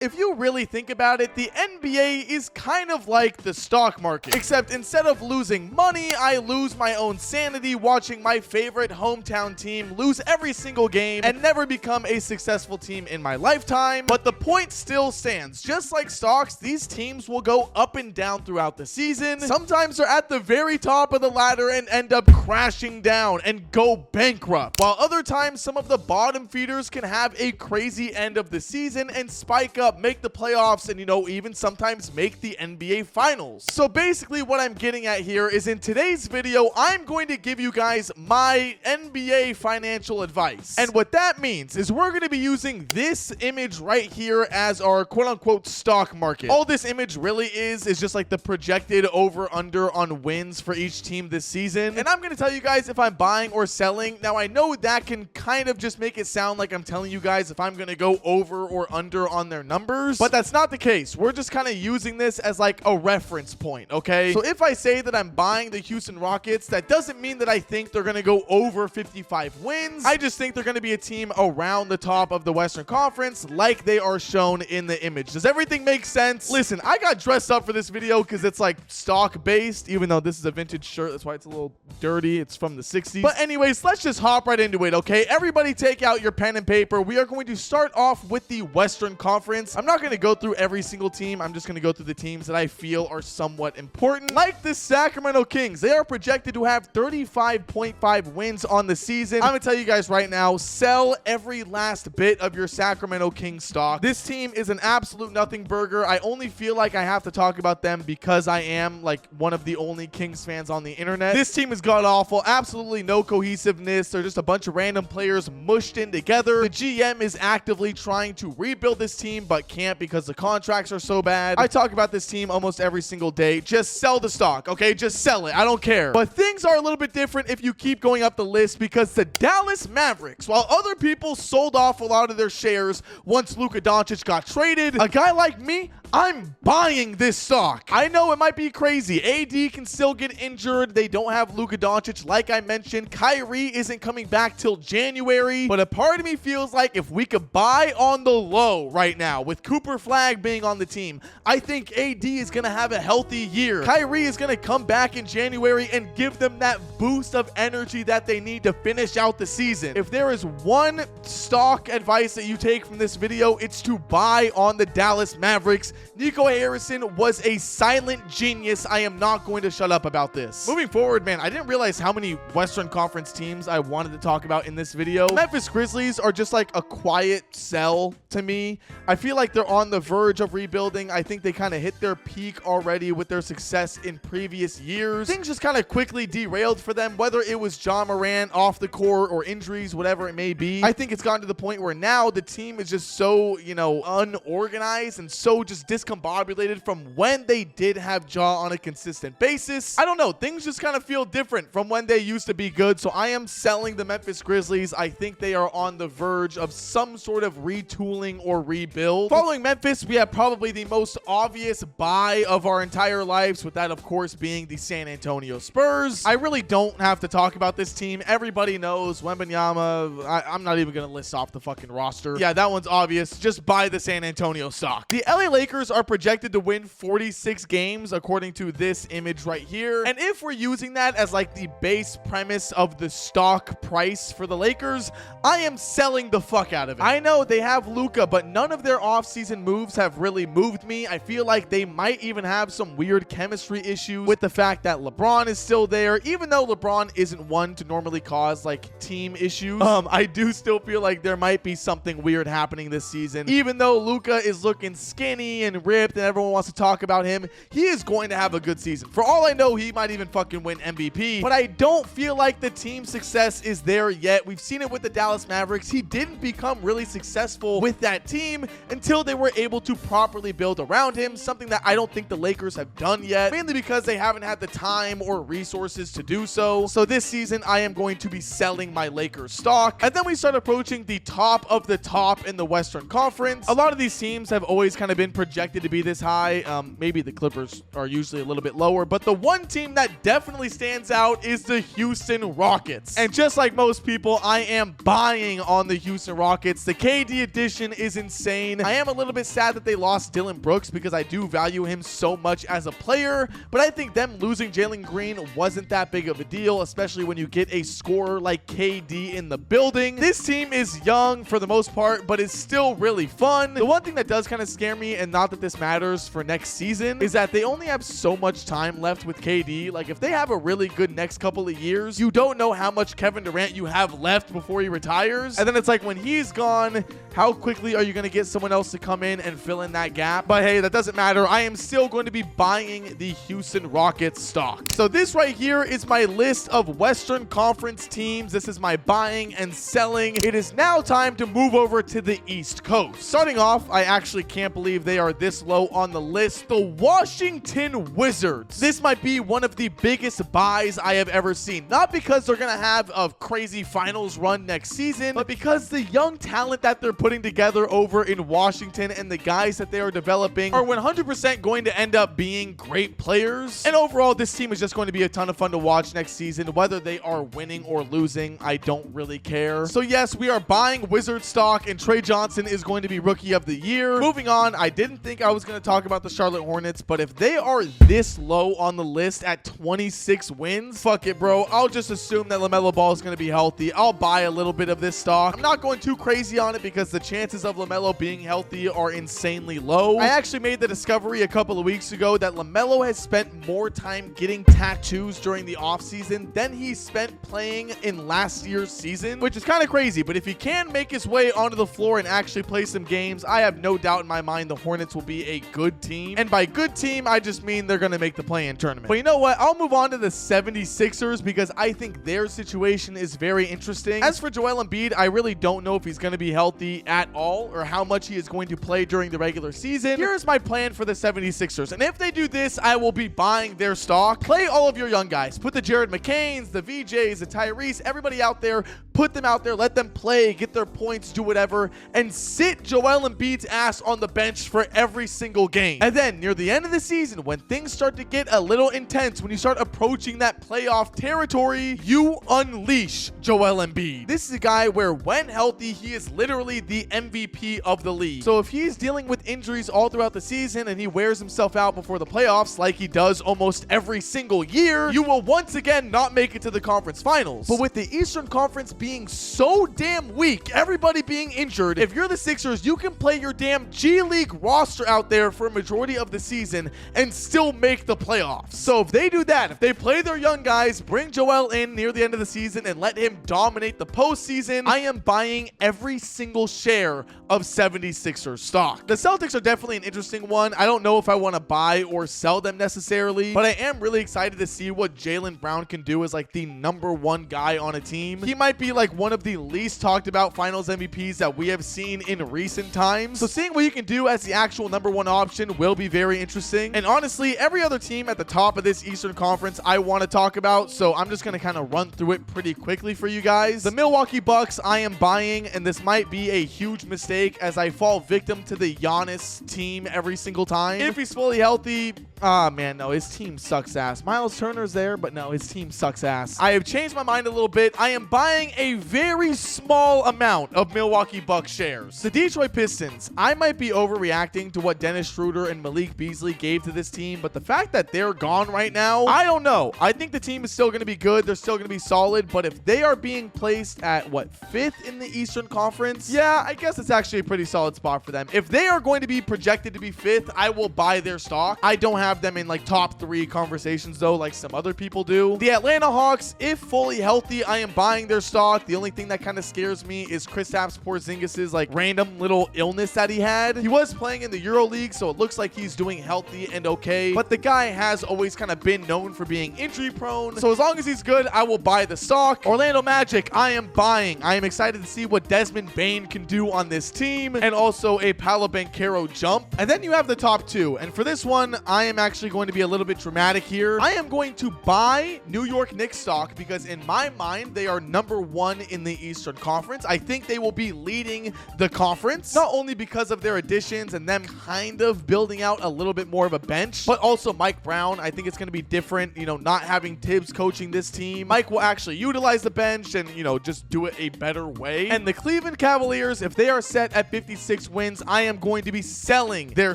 If you really think about it, the NBA is kind of like the stock market, except instead of losing money, I lose my own sanity watching my favorite hometown team lose every single game and never become a successful team in my lifetime. But the point still stands. Just like stocks, these teams will go up and down throughout the season. Sometimes they're at the very top of the ladder and end up crashing down and go bankrupt, while other times some of the bottom feeders can have a crazy end of the season and spike up, make the playoffs, and even sometimes make the NBA finals. So basically what I'm getting at here is, in today's video, I'm going to give you guys my NBA financial advice. And what that means is we're going to be using this image right here as our quote-unquote stock market. All this image really is just like the projected over-under on wins for each team this season. And I'm going to tell you guys if I'm buying or selling. Now, I know that can kind of just make it sound like I'm telling you guys if I'm going to go over or under on their numbers, but that's not the case. We're just kind of using this as like a reference point, okay? So if I say that I'm buying the Houston Rockets, that doesn't mean that I think they're going to go over 55 wins. I just think they're going to be a team around the top of the Western Conference like they are shown in the image. Does everything make sense? Listen, I got dressed up for this video because it's like stock based, even though this is a vintage shirt. That's why it's a little dirty. It's from the 60s. But anyways, let's just hop right into it, okay? Everybody take out your pen and paper. We are going to start off with the Western Conference. I'm not going to go through every single team. I'm just going to go through the teams that I feel are somewhat important. Like the Sacramento Kings, they are projected to have 35.5 wins on the season. I'm going to tell you guys right now, sell every last bit of your Sacramento Kings stock. This team is an absolute nothing burger. I only feel like I have to talk about them because I am like one of the only Kings fans on the internet. This team is god awful. Absolutely no cohesiveness. They're just a bunch of random players mushed in together. The GM is actively trying to rebuild this team but can't because the contracts are so bad. I talk about this team almost every single day. Just sell the stock, okay? Just sell it. I don't care. But things are a little bit different if you keep going up the list, because the Dallas Mavericks, while other people sold off a lot of their shares once Luka Doncic got traded, a guy like me, I'm buying this stock. I know it might be crazy. AD can still get injured. They don't have Luka Doncic, like I mentioned. Kyrie isn't coming back till January. But a part of me feels like if we could buy on the low right now, with Cooper Flag being on the team, I think AD is going to have a healthy year. Kyrie is going to come back in January and give them that boost of energy that they need to finish out the season. If there is one stock advice that you take from this video, it's to buy on the Dallas Mavericks. Nico Harrison was a silent genius. I am not going to shut up about this. Moving forward, man, I didn't realize how many Western Conference teams I wanted to talk about in this video. Memphis Grizzlies are just like a quiet sell to me. I feel like they're on the verge of rebuilding. I think they kind of hit their peak already with their success in previous years. Things just kind of quickly derailed for them, whether it was John Morant off the court or injuries, whatever it may be. I think it's gotten to the point where now the team is just so, unorganized and so just discombobulated from when they did have Ja on a consistent basis. I don't know. Things just kind of feel different from when they used to be good. So I am selling the Memphis Grizzlies. I think they are on the verge of some sort of retooling or rebuild. Following Memphis, we have probably the most obvious buy of our entire lives, with that, of course, being the San Antonio Spurs. I really don't have to talk about this team. Everybody knows Wembanyama. I'm not even going to list off the fucking roster. Yeah, that one's obvious. Just buy the San Antonio stock. The LA Lakers are projected to win 46 games according to this image right here. And if we're using that as like the base premise of the stock price for the Lakers, I am selling the fuck out of it. I know they have Luka, but none of their offseason moves have really moved me. I feel like they might even have some weird chemistry issues with the fact that LeBron is still there. Even though LeBron isn't one to normally cause like team issues, I do still feel like there might be something weird happening this season. Even though Luka is looking skinny and ripped and everyone wants to talk about him, he is going to have a good season. For all I know, he might even fucking win MVP, but I don't feel like the team success is there yet. We've seen it with the Dallas Mavericks. He didn't become really successful with that team until they were able to properly build around him, something that I don't think the Lakers have done yet, mainly because they haven't had the time or resources to do so. So this season, I am going to be selling my Lakers stock. And then we start approaching the top of the top in the Western Conference. A lot of these teams have always kind of been projected projected to be this high. Maybe the Clippers are usually a little bit lower, but the one team that definitely stands out is the Houston Rockets. And just like most people, I am buying on the Houston Rockets. The KD edition is insane. I am a little bit sad that they lost Dylan Brooks because I do value him so much as a player, but I think them losing Jalen Green wasn't that big of a deal, especially when you get a scorer like KD in the building. This team is young for the most part, but it's still really fun. The one thing that does kind of scare me, and not that this matters for next season, is that they only have so much time left with KD. Like, if they have a really good next couple of years, you don't know how much Kevin Durant you have left before he retires. And then it's like, when he's gone, how quickly are you going to get someone else to come in and fill in that gap? But hey, that doesn't matter. I am still going to be buying the Houston Rockets stock. So this right here is my list of Western Conference teams. This is my buying and selling. It is now time to move over to the East Coast. Starting off, I actually can't believe they are this low on the list. The Washington Wizards. This might be one of the biggest buys I have ever seen. Not because they're going to have a crazy finals run next season, but because the young talent that they're putting together over in Washington and the guys that they are developing are 100% going to end up being great players. And overall, this team is just going to be a ton of fun to watch next season. Whether they are winning or losing, I don't really care. So yes, we are buying Wizard stock, and Trey Johnson is going to be Rookie of the Year. Moving on, I didn't think I was going to talk about the Charlotte Hornets, but if they are this low on the list at 26 wins, fuck it, bro. I'll just assume that LaMelo Ball is going to be healthy. I'll buy a little bit of this stock. I'm not going too crazy on it because the chances of LaMelo being healthy are insanely low. I actually made the discovery a couple of weeks ago that LaMelo has spent more time getting tattoos during the offseason than he spent playing in last year's season, which is kind of crazy. But if he can make his way onto the floor and actually play some games, I have no doubt in my mind the Hornets will be a good team. And by good team, I just mean they're going to make the play-in tournament. But you know what? I'll move on to the 76ers because I think their situation is very interesting. As for Joel Embiid, I really don't know if he's going to be healthy at all or how much he is going to play during the regular season. Here's my plan for the 76ers. And if they do this, I will be buying their stock. Play all of your young guys. Put the Jared McCains, the VJs, the Tyrese, everybody out there. Put them out there. Let them play, get their points, do whatever, and sit Joel Embiid's ass on the bench for every single game. And then near the end of the season, when things start to get a little intense, when you start approaching that playoff territory, you unleash Joel Embiid. This is a guy where when healthy, he is literally the MVP of the league. So if he's dealing with injuries all throughout the season and he wears himself out before the playoffs like he does almost every single year, you will once again not make it to the conference finals. But with the Eastern Conference being so damn weak, everybody being injured, if you're the Sixers, you can play your damn G League roster out there for a majority of the season and still make the playoffs. So if they do that, if they play their young guys, bring Joel in near the end of the season and let him dominate the postseason, I am buying every single share of 76ers stock. The Celtics are definitely an interesting one. I don't know if I want to buy or sell them necessarily, but I am really excited to see what Jaylen Brown can do as like the #1 guy on a team. He might be like one of the least talked about finals MVPs that we have seen in recent times. So seeing what you can do as the actual #1 option will be very interesting. And honestly, every other team at the top of this Eastern Conference I want to talk about, so I'm just going to kind of run through it pretty quickly for you guys. The Milwaukee Bucks I am buying, and this might be a huge mistake as I fall victim to the Giannis team every single time. If he's fully healthy, man, no, his team sucks ass. Miles Turner's there, but no, his team sucks ass. I have changed my mind a little bit. I am buying a very small amount of Milwaukee Bucks shares. The Detroit Pistons, I might be overreacting to what Dennis Schroeder and Malik Beasley gave to this team, but the fact that they're gone right now, I don't know. I think the team is still going to be good. They're still going to be solid, but if they are being placed at, what, 5th in the Eastern Conference? Yeah, I guess it's actually a pretty solid spot for them. If they are going to be projected to be 5th, I will buy their stock. I don't have them in like top 3 conversations though, like some other people do. The Atlanta Hawks, if fully healthy, I am buying their stock. The only thing that kind of scares me is Kristaps Porzingis's like random little illness that he had. He was playing in the Euro League, so it looks like he's doing healthy and okay, but the guy has always kind of been known for being injury prone. So as long as he's good, I will buy the stock. Orlando Magic, I am buying. I am excited to see what Desmond Bane can do on this team, and also a Paolo Banchero jump. And then you have the top 2, and for this one, I am actually going to be a little bit dramatic here. I am going to buy New York Knicks stock because in my mind, they are number 1 in the Eastern Conference. I think they will be leading the conference, not only because of their additions and them kind of building out a little bit more of a bench, but also Mike Brown. I think it's going to be different, you know, not having Tibbs coaching this team. Mike will actually utilize the bench and, you know, just do it a better way. And the Cleveland Cavaliers, if they are set at 56 wins, I am going to be selling their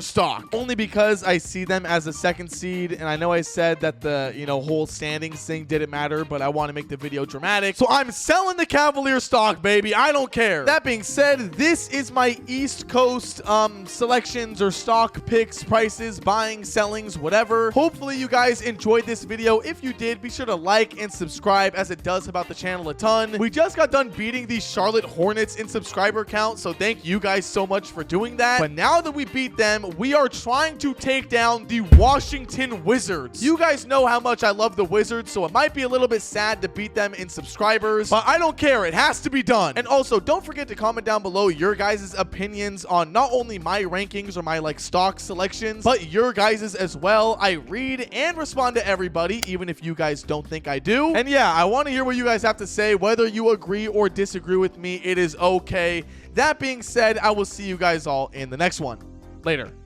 stock only because I see them as a 2nd seed. And I know I said that the, you know, whole standings thing didn't matter, but I want to make the video dramatic. So I'm selling the Cavalier stock, baby. I don't care. That being said, this is my East Coast selections or stock picks, prices, buying, sellings, whatever. Hopefully you guys enjoyed this video. If you did, be sure to like and subscribe as it does help out the channel a ton. We just got done beating the Charlotte Hornets in subscriber count, so thank you guys so much for doing that. But now that we beat them, we are trying to take down the Washington Wizards. You guys know how much I love the Wizards, so it might be a little bit sad to beat them in subscribers, but I don't care. It has to be done. And also, don't forget to comment down below your guys' opinions on not only my rankings or my like stock selections, but your guys' as well. I read and respond to everybody, even if you guys don't think I do. And yeah, I want to hear what you guys have to say. Whether you agree or disagree with me, it is okay. That being said, I will see you guys all in the next one. Later.